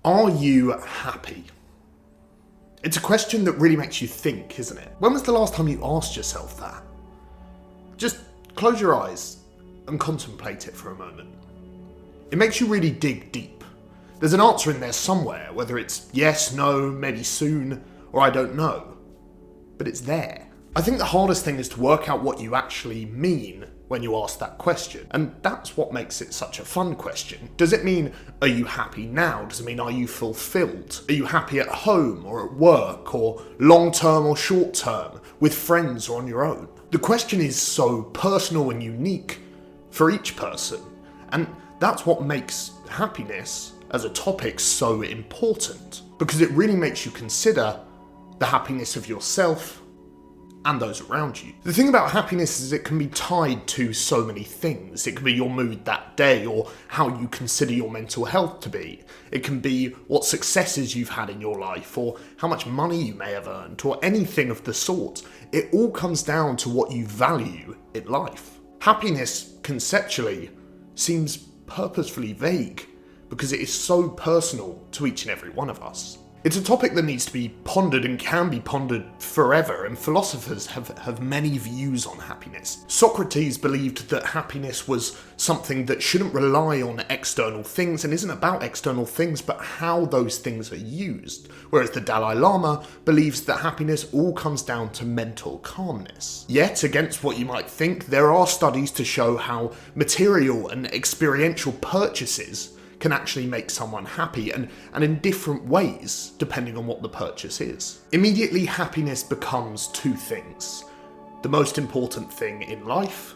Are you happy? It's a question that really makes you think, isn't it? When was the last time you asked yourself that? Just close your eyes and contemplate it for a moment. It makes you really dig deep. There's an answer in there somewhere, whether it's yes, no, maybe soon, or I don't know. But it's there. I think the hardest thing is to work out what you actually mean when you ask that question. And that's what makes it such a fun question. Does it mean, are you happy now? Does it mean, are you fulfilled? Are you happy at home or at work or long-term or short-term, with friends or on your own? The question is so personal and unique for each person. And that's what makes happiness as a topic so important, because it really makes you consider the happiness of yourself and those around you. The thing about happiness is it can be tied to so many things. It can be your mood that day, or how you consider your mental health to be. It can be what successes you've had in your life, or how much money you may have earned, or anything of the sort. It all comes down to what you value in life. Happiness, conceptually, seems purposefully vague, because it is so personal to each and every one of us. It's a topic that needs to be pondered and can be pondered forever, and philosophers have many views on happiness. Socrates believed that happiness was something that shouldn't rely on external things and isn't about external things, but how those things are used. Whereas the Dalai Lama believes that happiness all comes down to mental calmness. Yet, against what you might think, there are studies to show how material and experiential purchases can actually make someone happy, and in different ways, depending on what the purchase is. Immediately, happiness becomes two things: the most important thing in life,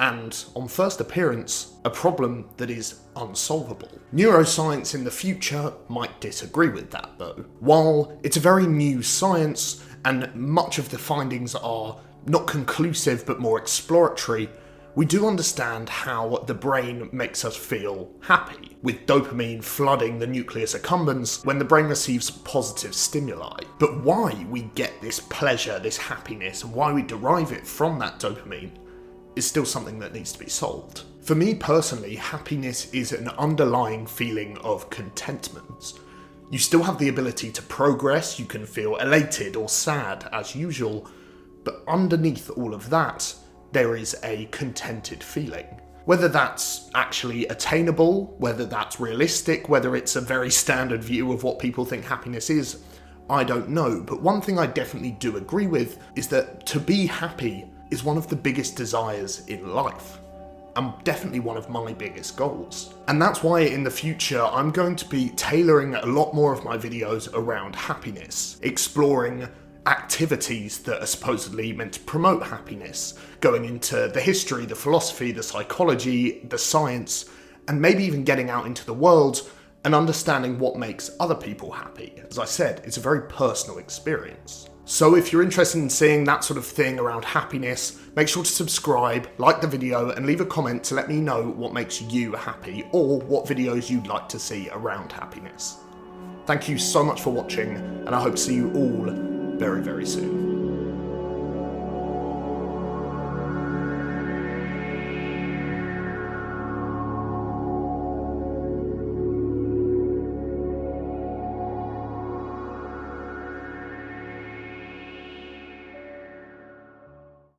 and, on first appearance, a problem that is unsolvable. Neuroscience in the future might disagree with that, though. While it's a very new science, and much of the findings are not conclusive but more exploratory, we do understand how the brain makes us feel happy, with dopamine flooding the nucleus accumbens when the brain receives positive stimuli. But why we get this pleasure, this happiness, and why we derive it from that dopamine is still something that needs to be solved. For me personally, happiness is an underlying feeling of contentment. You still have the ability to progress, you can feel elated or sad as usual, but underneath all of that, there is a contented feeling. Whether that's actually attainable, whether that's realistic, whether it's a very standard view of what people think happiness is, I don't know. But one thing I definitely do agree with is that to be happy is one of the biggest desires in life, and definitely one of my biggest goals. And that's why in the future I'm going to be tailoring a lot more of my videos around happiness, exploring activities that are supposedly meant to promote happiness, going into the history, the philosophy, the psychology, the science, and maybe even getting out into the world and understanding what makes other people happy. As I said, it's a very personal experience. So if you're interested in seeing that sort of thing around happiness, make sure to subscribe, like the video, and leave a comment to let me know what makes you happy, or what videos you'd like to see around happiness. Thank you so much for watching, and I hope to see you all very, very soon.